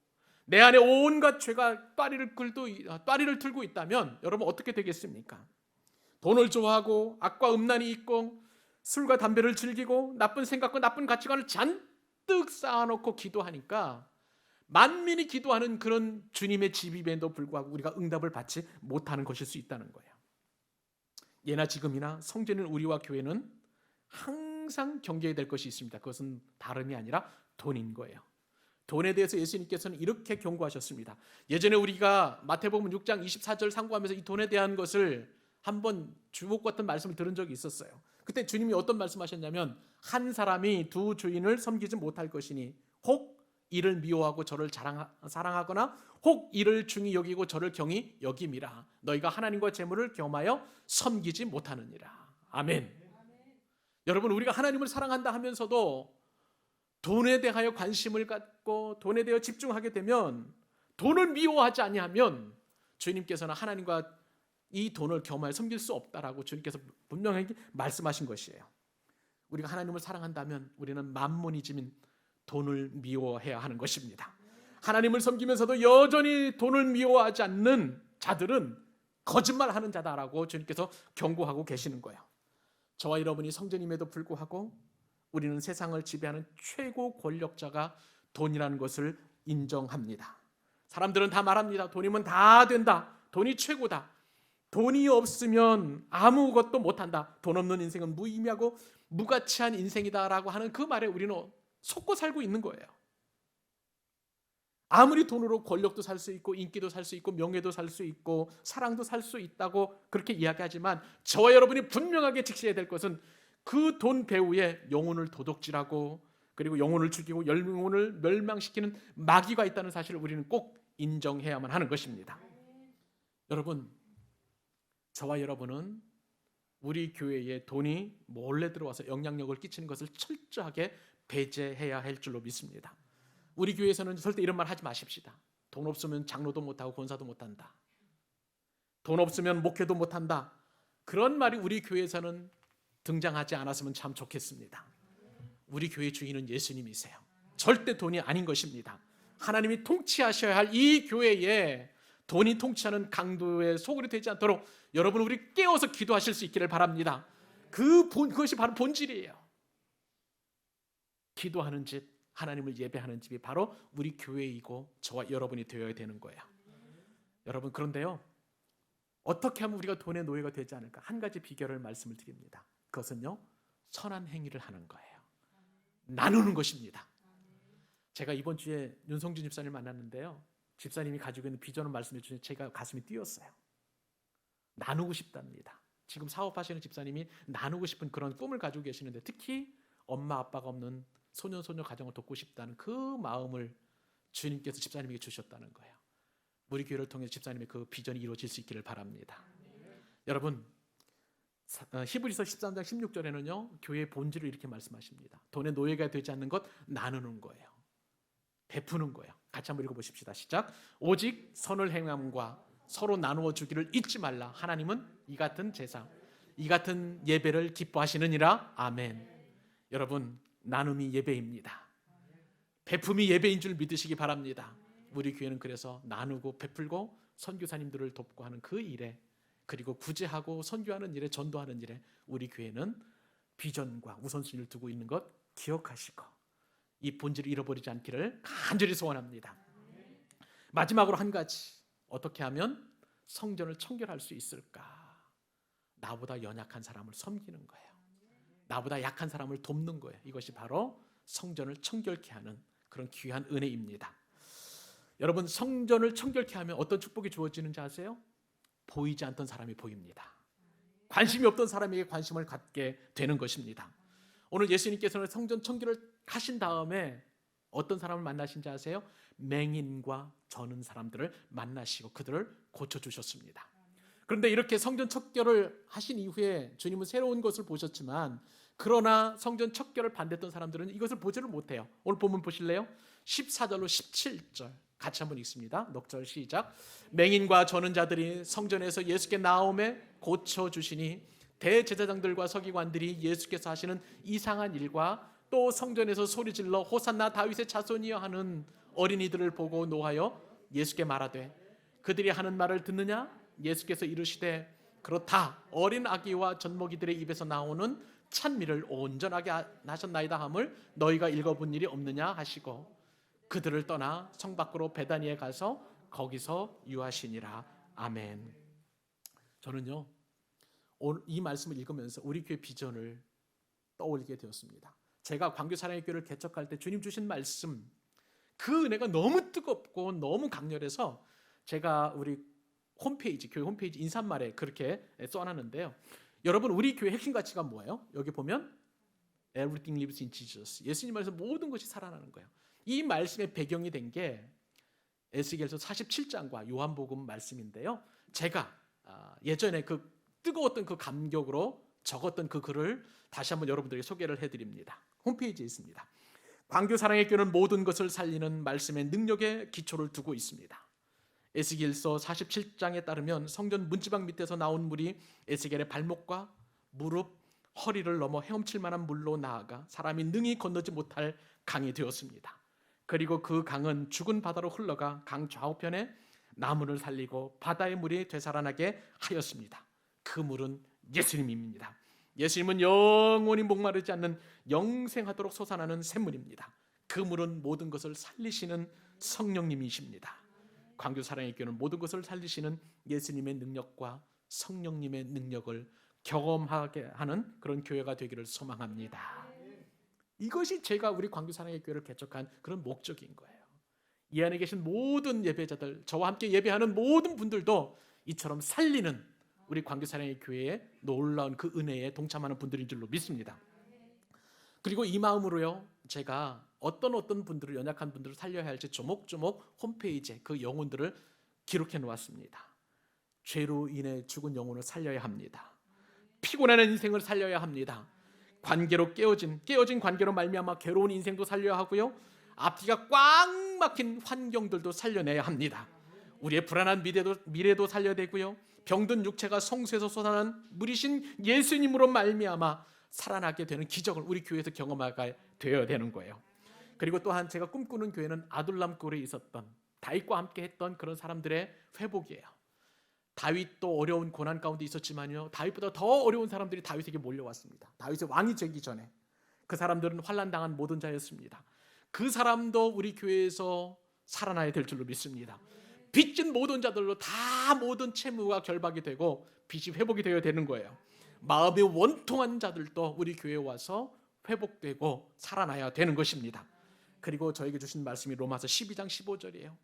내 안에 온갖 죄가 따리를 틀고 있다면 여러분 어떻게 되겠습니까? 돈을 좋아하고 악과 음란이 있고 술과 담배를 즐기고 나쁜 생각과 나쁜 가치관을 잔뜩 쌓아놓고 기도하니까 만민이 기도하는 그런 주님의 집임에도 불구하고 우리가 응답을 받지 못하는 것일 수 있다는 거예요. 예나 지금이나 성전인 우리와 교회는 항상 경계해야 될 것이 있습니다. 그것은 다름이 아니라 돈인 거예요. 돈에 대해서 예수님께서는 이렇게 경고하셨습니다. 예전에 우리가 마태복음 6장 24절 상고하면서 이 돈에 대한 것을 한번 주옥 같은 말씀을 들은 적이 있었어요. 그때 주님이 어떤 말씀하셨냐면, 한 사람이 두 주인을 섬기지 못할 것이니 혹 이를 미워하고 저를 사랑하거나 혹 이를 중히 여기고 저를 경히 여김이라. 너희가 하나님과 재물을 겸하여 섬기지 못하느니라. 아멘. 여러분, 우리가 하나님을 사랑한다 하면서도 돈에 대하여 관심을 갖고 돈에 대하여 집중하게 되면, 돈을 미워하지 아니하면 주님께서는 하나님과 이 돈을 겸하여 섬길 수 없다라고 주님께서 분명하게 말씀하신 것이에요. 우리가 하나님을 사랑한다면 우리는 만몬이지민 돈을 미워해야 하는 것입니다. 하나님을 섬기면서도 여전히 돈을 미워하지 않는 자들은 거짓말하는 자다라고 주님께서 경고하고 계시는 거예요. 저와 여러분이 성전임에도 불구하고 우리는 세상을 지배하는 최고 권력자가 돈이라는 것을 인정합니다. 사람들은 다 말합니다. 돈이면 다 된다. 돈이 최고다. 돈이 없으면 아무것도 못한다. 돈 없는 인생은 무의미하고 무가치한 인생이다라고 하는 그 말에 우리는 속고 살고 있는 거예요. 아무리 돈으로 권력도 살 수 있고 인기도 살 수 있고 명예도 살 수 있고 사랑도 살 수 있다고 그렇게 이야기하지만 저와 여러분이 분명하게 직시해야 될 것은 그 돈 배후에 영혼을 도둑질하고 그리고 영혼을 죽이고 영혼을 멸망시키는 마귀가 있다는 사실을 우리는 꼭 인정해야만 하는 것입니다. 여러분, 저와 여러분은 우리 교회에 돈이 몰래 들어와서 영향력을 끼치는 것을 철저하게 배제해야 할 줄로 믿습니다. 우리 교회에서는 절대 이런 말 하지 마십시다. 돈 없으면 장로도 못하고 권사도 못한다. 돈 없으면 목회도 못한다. 그런 말이 우리 교회에서는 등장하지 않았으면 참 좋겠습니다. 우리 교회 주인은 예수님이세요. 절대 돈이 아닌 것입니다. 하나님이 통치하셔야 할 이 교회에 돈이 통치하는 강도의 소굴이 되지 않도록 여러분 우리 깨어서 기도하실 수 있기를 바랍니다. 그것이 바로 본질이에요. 기도하는 집, 하나님을 예배하는 집이 바로 우리 교회이고 저와 여러분이 되어야 되는 거예요. 여러분, 그런데요, 어떻게 하면 우리가 돈의 노예가 되지 않을까? 한 가지 비결을 말씀을 드립니다. 그것은요, 선한 행위를 하는 거예요. 나누는 것입니다. 제가 이번 주에 윤성준 집사님을 만났는데요, 집사님이 가지고 있는 비전을 말씀해 주신 제가 가슴이 뛰었어요. 나누고 싶답니다. 지금 사업하시는 집사님이 나누고 싶은 그런 꿈을 가지고 계시는데, 특히 엄마 아빠가 없는 소년 소녀 가정을 돕고 싶다는 그 마음을 주님께서 집사님에게 주셨다는 거예요. 우리 교회를 통해 집사님의 그 비전이 이루어질 수 있기를 바랍니다. 여러분, 히브리서 13장 16절에는요 교회의 본질을 이렇게 말씀하십니다. 돈의 노예가 되지 않는 것, 나누는 거예요. 베푸는 거예요. 같이 한번 읽어보십시다. 시작. 오직 선을 행함과 서로 나누어 주기를 잊지 말라. 하나님은 이 같은 제사, 이 같은 예배를 기뻐하시느니라. 아멘. 여러분, 나눔이 예배입니다. 베품이 예배인 줄 믿으시기 바랍니다. 우리 교회는 그래서 나누고 베풀고 선교사님들을 돕고 하는 그 일에, 그리고 구제하고 선교하는 일에, 전도하는 일에 우리 교회는 비전과 우선순위를 두고 있는 것 기억하시고 이 본질을 잃어버리지 않기를 간절히 소원합니다. 마지막으로 한 가지, 어떻게 하면 성전을 청결할 수 있을까? 나보다 연약한 사람을 섬기는 거예요. 나보다 약한 사람을 돕는 거예요. 이것이 바로 성전을 청결케 하는 그런 귀한 은혜입니다. 여러분, 성전을 청결케 하면 어떤 축복이 주어지는지 아세요? 보이지 않던 사람이 보입니다. 관심이 없던 사람에게 관심을 갖게 되는 것입니다. 오늘 예수님께서는 성전 청결을 하신 다음에 어떤 사람을 만나신지 아세요? 맹인과 저는 사람들을 만나시고 그들을 고쳐주셨습니다. 그런데 이렇게 성전 청결을 하신 이후에 주님은 새로운 것을 보셨지만, 그러나 성전 청결을 반대했던 사람들은 이것을 보지를 못해요. 오늘 본문 보실래요? 14절로 17절 같이 한번 읽습니다. 넉절 시작. 맹인과 저는 자들이 성전에서 예수께 나오매 고쳐주시니 대제사장들과 서기관들이 예수께서 하시는 이상한 일과 또 성전에서 소리질러 호산나 다윗의 자손이여 하는 어린이들을 보고 노하여 예수께 말하되 그들이 하는 말을 듣느냐? 예수께서 이르시되 그렇다. 어린 아기와 젖먹이들의 입에서 나오는 찬미를 온전하게 하셨나이다 함을 너희가 읽어본 일이 없느냐 하시고 그들을 떠나 성 밖으로 베다니에 가서 거기서 유하시니라. 아멘. 저는요, 오늘 이 말씀을 읽으면서 우리 교회 비전을 떠올리게 되었습니다. 제가 광교 사랑의 교회를 개척할 때 주님 주신 말씀, 그 은혜가 너무 뜨겁고 너무 강렬해서 제가 우리 홈페이지, 교회 홈페이지 인사말에 그렇게 써놨는데요. 여러분, 우리 교회 핵심 가치가 뭐예요? 여기 보면 Everything lives in Jesus. 예수님 안에서 모든 것이 살아나는 거예요. 이 말씀의 배경이 된 게 에스겔서 47장과 요한복음 말씀인데요. 제가 예전에 그 뜨거웠던 그 감격으로 적었던 그 글을 다시 한번 여러분들에게 소개를 해드립니다. 홈페이지에 있습니다. 광교 사랑의 교회는 모든 것을 살리는 말씀의 능력에 기초를 두고 있습니다. 에스겔서 47장에 따르면 성전 문지방 밑에서 나온 물이 에스겔의 발목과 무릎, 허리를 넘어 헤엄칠 만한 물로 나아가 사람이 능히 건너지 못할 강이 되었습니다. 그리고 그 강은 죽은 바다로 흘러가 강 좌우편에 나무를 살리고 바다의 물이 되살아나게 하였습니다. 그 물은 예수님입니다. 예수님은 영원히 목마르지 않는 영생하도록 솟아나는 샘물입니다. 그 물은 모든 것을 살리시는 성령님이십니다. 광교 사랑의 교회는 모든 것을 살리시는 예수님의 능력과 성령님의 능력을 경험하게 하는 그런 교회가 되기를 소망합니다. 이것이 제가 우리 광교 사랑의 교회를 개척한 그런 목적인 거예요. 이 안에 계신 모든 예배자들, 저와 함께 예배하는 모든 분들도 이처럼 살리는 우리 광교 사랑의 교회의 놀라운 그 은혜에 동참하는 분들인 줄로 믿습니다. 그리고 이 마음으로요, 제가 어떤 분들을, 연약한 분들을 살려야 할지 조목조목 홈페이지에 그 영혼들을 기록해 놓았습니다. 죄로 인해 죽은 영혼을 살려야 합니다. 피곤한 인생을 살려야 합니다. 관계로 깨어진 관계로 말미암아 괴로운 인생도 살려야 하고요, 앞뒤가 꽉 막힌 환경들도 살려내야 합니다. 우리의 불안한 미래도 살려야 되고요, 병든 육체가 성수에서 솟아난 물이신 예수님으로 말미암아 살아나게 되는 기적을 우리 교회에서 경험하게 되어야 되는 거예요. 그리고 또한 제가 꿈꾸는 교회는 아둘람 굴에 있었던 다윗과 함께 했던 그런 사람들의 회복이에요. 다윗도 어려운 고난 가운데 있었지만요, 다윗보다 더 어려운 사람들이 다윗에게 몰려왔습니다. 다윗의 왕이 되기 전에 그 사람들은 환난당한 모든 자였습니다. 그 사람도 우리 교회에서 살아나야 될 줄로 믿습니다. 빚진 모든 자들로 다 모든 채무가 결박이 되고 빚이 회복이 되어야 되는 거예요. 마음이 원통한 자들도 우리 교회에 와서 회복되고 살아나야 되는 것입니다. 그리고 저에게 주신 말씀이 로마서 12장 15절이에요.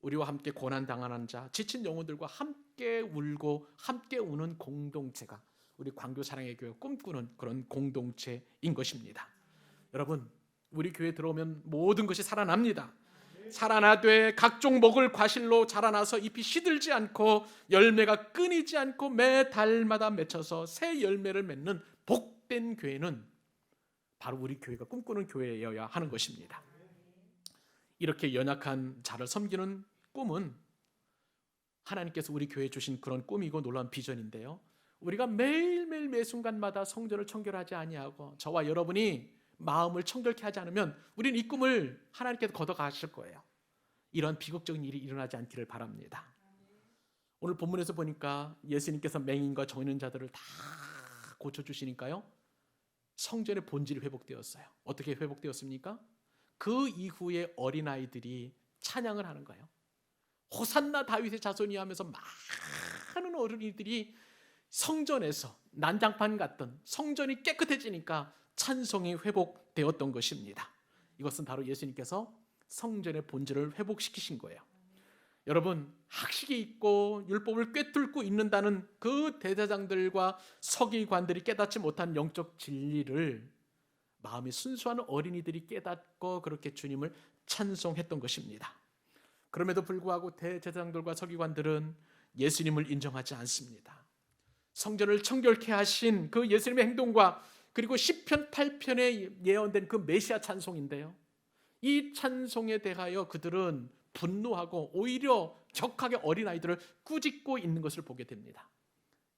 우리와 함께 고난당하는 자, 지친 영혼들과 함께 울고 함께 우는 공동체가 우리 광교 사랑의 교회 꿈꾸는 그런 공동체인 것입니다. 여러분, 우리 교회에 들어오면 모든 것이 살아납니다. 살아나되 각종 먹을 과실로 자라나서 잎이 시들지 않고 열매가 끊이지 않고 매 달마다 맺혀서 새 열매를 맺는 복된 교회는 바로 우리 교회가 꿈꾸는 교회여야 하는 것입니다. 이렇게 연약한 자를 섬기는 꿈은 하나님께서 우리 교회에 주신 그런 꿈이고 놀라운 비전인데요, 우리가 매일매일 매 순간마다 성전을 청결하지 아니하고 저와 여러분이 마음을 청결케 하지 않으면 우리는 이 꿈을 하나님께서 걷어가실 거예요. 이런 비극적인 일이 일어나지 않기를 바랍니다. 오늘 본문에서 보니까 예수님께서 맹인과 정인한 자들을 다 고쳐주시니까요, 성전의 본질이 회복되었어요. 어떻게 회복되었습니까? 그 이후에 어린아이들이 찬양을 하는 거예요. 호산나 다윗의 자손이 하면서 많은 어린이들이 성전에서 난장판 같던 성전이 깨끗해지니까 찬송이 회복되었던 것입니다. 이것은 바로 예수님께서 성전의 본질을 회복시키신 거예요. 여러분, 학식이 있고 율법을 꿰뚫고 있는다는 그 대제사장들과 서기관들이 깨닫지 못한 영적 진리를 마음이 순수한 어린이들이 깨닫고 그렇게 주님을 찬송했던 것입니다. 그럼에도 불구하고 대제사장들과 서기관들은 예수님을 인정하지 않습니다. 성전을 청결케 하신 그 예수님의 행동과 그리고 시편 8편에 예언된 그 메시아 찬송인데요, 이 찬송에 대하여 그들은 분노하고 오히려 격하게 어린아이들을 꾸짖고 있는 것을 보게 됩니다.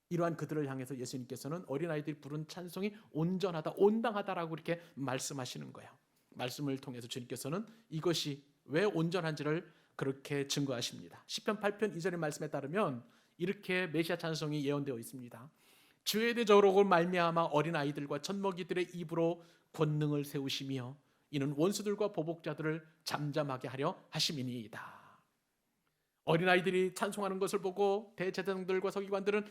이러한 그들을 향해서 예수님께서는 어린아이들이 부른 찬송이 온전하다, 온당하다라고 이렇게 말씀하시는 거예요. 말씀을 통해서 주님께서는 이것이 왜 온전한지를 그렇게 증거하십니다. 시편 8편 2절의 말씀에 따르면 이렇게 메시아 찬송이 예언되어 있습니다. 주의 대적으로 말미암아 어린아이들과 젖먹이들의 입으로 권능을 세우시며 이는 원수들과 보복자들을 잠잠하게 하려 하심이니이다. 어린아이들이 찬송하는 것을 보고 대제사장들과 서기관들은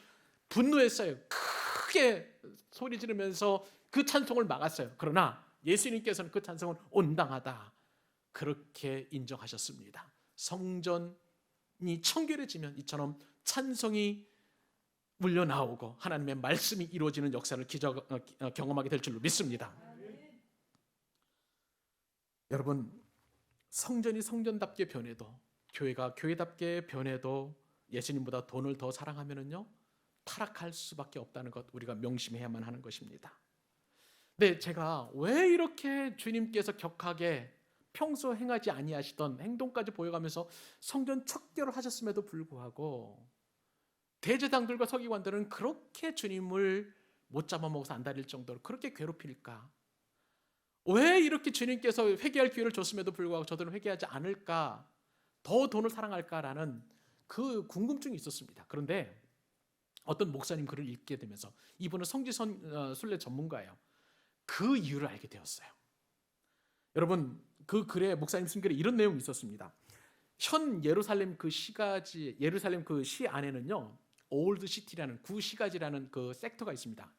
분노했어요. 크게 소리 지르면서 그 찬송을 막았어요. 그러나 예수님께서는 그 찬송은 온당하다, 그렇게 인정하셨습니다. 성전이 청결해지면 이처럼 찬송이 물려나오고 하나님의 말씀이 이루어지는 역사를 경험하게 될 줄로 믿습니다. 여러분, 성전이 성전답게 변해도, 교회가 교회답게 변해도 예수님보다 돈을 더 사랑하면은요, 타락할 수밖에 없다는 것 우리가 명심해야만 하는 것입니다. 네, 제가 왜 이렇게 주님께서 격하게 평소 행하지 아니하시던 행동까지 보여가면서 성전 척결을 하셨음에도 불구하고 대제사장들과 서기관들은 그렇게 주님을 못 잡아먹어서 안달릴 정도로 그렇게 괴롭힐까? 왜 이렇게 주님께서 회개할 기회를 줬음에도 불구하고 저들은 회개하지 않을까? 더 돈을 사랑할까라는 그 궁금증이 있었습니다. 그런데 어떤 목사님 글을 읽게 되면서, 이분은 성지순례 전문가예요. 그 이유를 알게 되었어요. 여러분, 그 글에, 목사님 쓴 글에 이런 내용이 있었습니다. 현 예루살렘 그 시가지, 예루살렘 그 시 안에는요, 올드 시티라는 구시가지라는 그 섹터가 있습니다.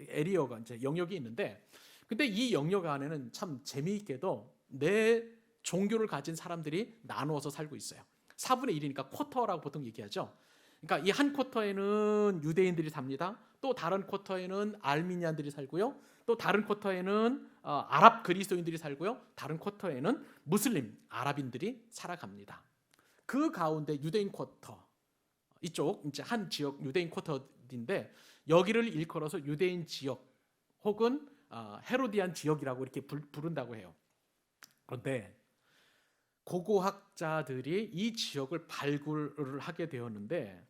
에리어가 이제 영역이 있는데, 근데 이 영역 안에는 참 재미있게도 내 종교를 가진 사람들이 나누어서 살고 있어요. 4분의 1이니까 쿼터라고 보통 얘기하죠. 그러니까 이 한 쿼터에는 유대인들이 삽니다. 또 다른 쿼터에는 알미니안들이 살고요. 또 다른 쿼터에는 아랍 그리스도인들이 살고요. 다른 쿼터에는 무슬림 아랍인들이 살아갑니다. 그 가운데 유대인 쿼터, 이쪽 이제 한 지역 유대인 쿼터인데, 여기를 일컬어서 유대인 지역 혹은 헤로디안 지역이라고 이렇게 부른다고 해요. 그런데 고고학자들이 이 지역을 발굴을 하게 되었는데,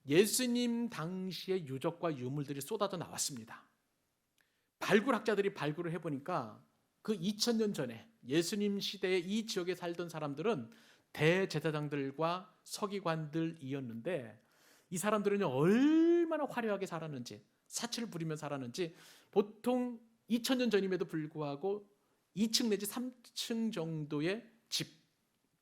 예수님 당시의 유적과 유물들이 쏟아져 나왔습니다. 발굴학자들이 발굴을 해보니까 그 2000년 전에 예수님 시대에 이 지역에 살던 사람들은 대제사장들과 서기관들이었는데, 이 사람들은 얼마나 화려하게 살았는지, 사치를 부리며 살았는지, 보통 2000년 전임에도 불구하고 2층 내지 3층 정도의 집,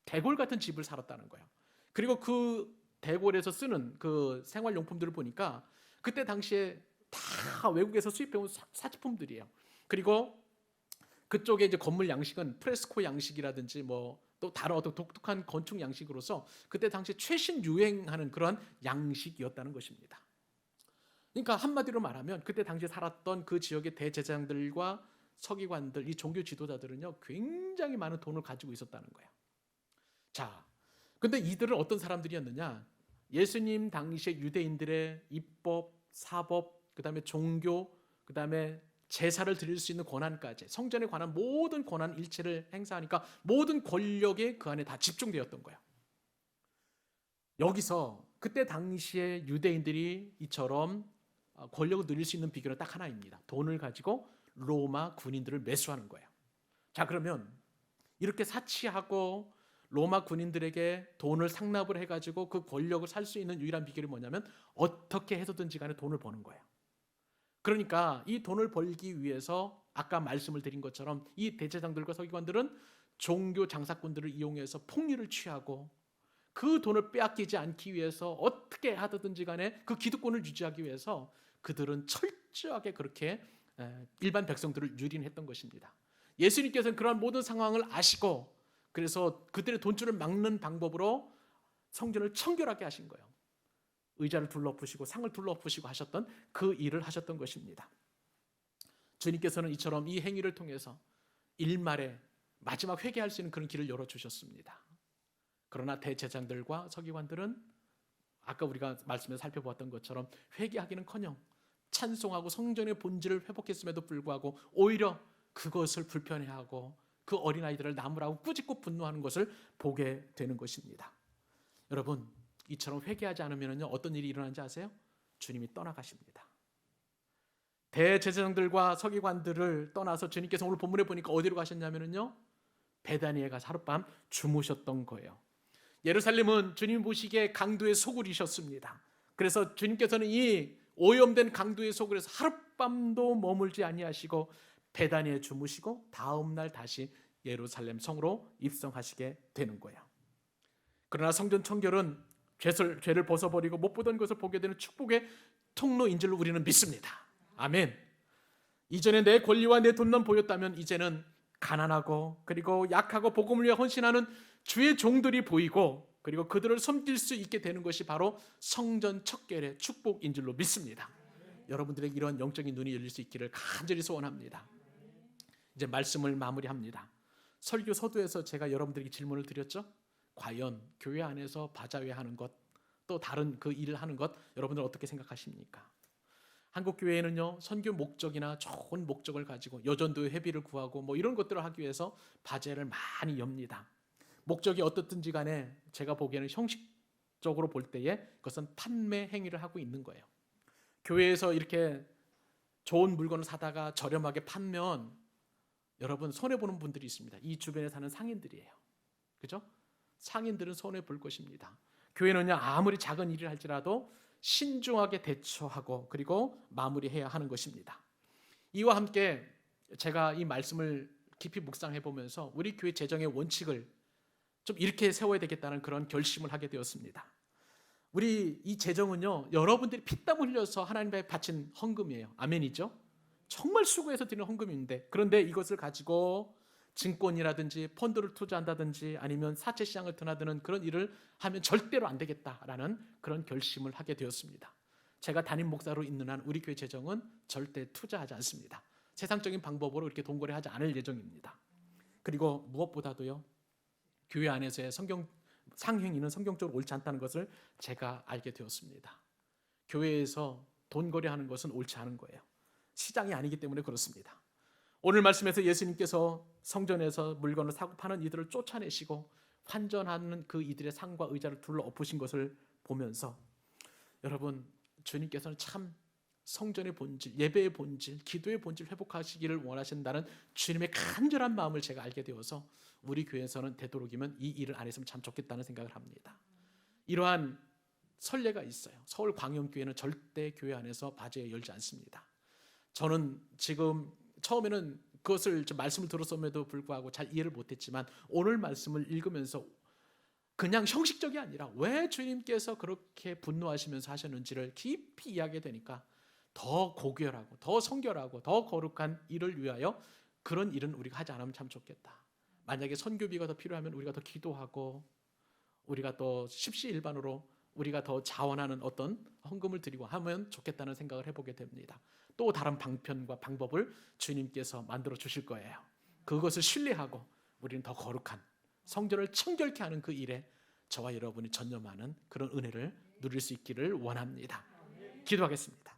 대골 같은 집을 살았다는 거예요. 그리고 그 대골에서 쓰는 그 생활용품들을 보니까 그때 당시에 다 외국에서 수입해온 사치품들이에요. 그리고 그쪽에 이제 건물 양식은 프레스코 양식이라든지 뭐 또 다른 어떤 독특한 건축 양식으로서 그때 당시 최신 유행하는 그런 양식이었다는 것입니다. 그러니까 한마디로 말하면 그때 당시 살았던 그 지역의 대제사장들과 서기관들, 이 종교 지도자들은요, 굉장히 많은 돈을 가지고 있었다는 거예요. 자, 근데 이들은 어떤 사람들이었느냐? 예수님 당시의 유대인들의 입법, 사법, 그다음에 종교, 그다음에 제사를 드릴 수 있는 권한까지, 성전에 관한 모든 권한 일체를 행사하니까 모든 권력이 그 안에 다 집중되었던 거예요. 여기서 그때 당시에 유대인들이 이처럼 권력을 누릴 수 있는 비결은 딱 하나입니다. 돈을 가지고 로마 군인들을 매수하는 거예요. 자, 그러면 이렇게 사치하고 로마 군인들에게 돈을 상납을 해가지고 그 권력을 살 수 있는 유일한 비결이 뭐냐면, 어떻게 해서든지 간에 돈을 버는 거예요. 그러니까 이 돈을 벌기 위해서 아까 말씀을 드린 것처럼 이 대제사장들과 서기관들은 종교 장사꾼들을 이용해서 폭리를 취하고, 그 돈을 빼앗기지 않기 위해서 어떻게 하든지 간에 그 기득권을 유지하기 위해서 그들은 철저하게 그렇게 일반 백성들을 유린했던 것입니다. 예수님께서는 그러한 모든 상황을 아시고, 그래서 그들의 돈줄을 막는 방법으로 성전을 청결하게 하신 거예요. 의자를 둘러엎으시고 상을 둘러엎으시고 하셨던 그 일을 하셨던 것입니다. 주님께서는 이처럼 이 행위를 통해서 일말에 마지막 회개할 수 있는 그런 길을 열어주셨습니다. 그러나 대제사장들과 서기관들은 아까 우리가 말씀에서 살펴보았던 것처럼 회개하기는커녕 찬송하고 성전의 본질을 회복했음에도 불구하고 오히려 그것을 불편해하고 그 어린아이들을 나무라고 꾸짖고 분노하는 것을 보게 되는 것입니다. 여러분, 이처럼 회개하지 않으면 어떤 일이 일어나는지 아세요? 주님이 떠나가십니다. 대제사장들과 서기관들을 떠나서 주님께서 오늘 본문에 보니까 어디로 가셨냐면요, 베다니에 가서 하룻밤 주무셨던 거예요. 예루살렘은 주님 보시기에 강도의 소굴이셨습니다. 그래서 주님께서는 이 오염된 강도의 소굴에서 하룻밤도 머물지 아니하시고 베다니에 주무시고 다음 날 다시 예루살렘 성으로 입성하시게 되는 거예요. 그러나 성전 청결은 죄를 벗어버리고 못 보던 것을 보게 되는 축복의 통로인 줄 우리는 믿습니다. 아멘. 이전에 내 권리와 내 돈만 보였다면 이제는 가난하고 그리고 약하고 복음을 위해 헌신하는 주의 종들이 보이고, 그리고 그들을 섬길 수 있게 되는 것이 바로 성전 척결의 축복인 줄로 믿습니다. 여러분들에게 이런 영적인 눈이 열릴 수 있기를 간절히 소원합니다. 이제 말씀을 마무리합니다. 설교 서두에서 제가 여러분들에게 질문을 드렸죠. 과연 교회 안에서 바자회하는 것, 또 다른 그 일을 하는 것, 여러분들 어떻게 생각하십니까? 한국 교회는요, 선교 목적이나 좋은 목적을 가지고 여전도의 회비를 구하고 뭐 이런 것들을 하기 위해서 바제를 많이 엽니다. 목적이 어떻든지 간에 제가 보기에는 형식적으로 볼 때에 그것은 판매 행위를 하고 있는 거예요. 교회에서 이렇게 좋은 물건을 사다가 저렴하게 판면 여러분 손해보는 분들이 있습니다. 이 주변에 사는 상인들이에요. 그죠? 상인들은 손해볼 것입니다. 교회는요, 아무리 작은 일을 할지라도 신중하게 대처하고 그리고 마무리해야 하는 것입니다. 이와 함께 제가 이 말씀을 깊이 묵상해 보면서 우리 교회 재정의 원칙을 좀 이렇게 세워야 되겠다는 그런 결심을 하게 되었습니다. 우리 이 재정은요, 여러분들이 피땀 흘려서 하나님 앞에 바친 헌금이에요. 아멘이죠? 정말 수고해서 드리는 헌금인데, 그런데 이것을 가지고 증권이라든지 펀드를 투자한다든지 아니면 사채 시장을 드나드는 그런 일을 하면 절대로 안 되겠다라는 그런 결심을 하게 되었습니다. 제가 담임 목사로 있는 한 우리 교회 재정은 절대 투자하지 않습니다. 세상적인 방법으로 이렇게 돈거래하지 않을 예정입니다. 그리고 무엇보다도요, 교회 안에서의 상행위는 성경적으로 옳지 않다는 것을 제가 알게 되었습니다. 교회에서 돈거래하는 것은 옳지 않은 거예요. 시장이 아니기 때문에 그렇습니다. 오늘 말씀에서 예수님께서 성전에서 물건을 사고 파는 이들을 쫓아내시고 환전하는 그 이들의 상과 의자를 둘러 엎으신 것을 보면서, 여러분, 주님께서는 참 성전의 본질, 예배의 본질, 기도의 본질 회복하시기를 원하신다는 주님의 간절한 마음을 제가 알게 되어서 우리 교회에서는 되도록이면 이 일을 안 했으면 참 좋겠다는 생각을 합니다. 이러한 선례가 있어요. 서울 광영교회는 절대 교회 안에서 바제 열지 않습니다. 저는 지금 처음에는 그것을 말씀을 들었음에도 불구하고 잘 이해를 못했지만 오늘 말씀을 읽으면서 그냥 형식적이 아니라 왜 주님께서 그렇게 분노하시면서 하셨는지를 깊이 이해하게 되니까 더 고결하고 더 성결하고 더 거룩한 일을 위하여 그런 일은 우리가 하지 않으면 참 좋겠다. 만약에 선교비가 더 필요하면 우리가 더 기도하고 우리가 더 십시일반으로 우리가 더 자원하는 어떤 헌금을 드리고 하면 좋겠다는 생각을 해보게 됩니다. 또 다른 방편과 방법을 주님께서 만들어 주실 거예요. 그것을 신뢰하고 우리는 더 거룩한 성전을 청결케 하는 그 일에 저와 여러분이 전념하는 그런 은혜를 누릴 수 있기를 원합니다. 기도하겠습니다.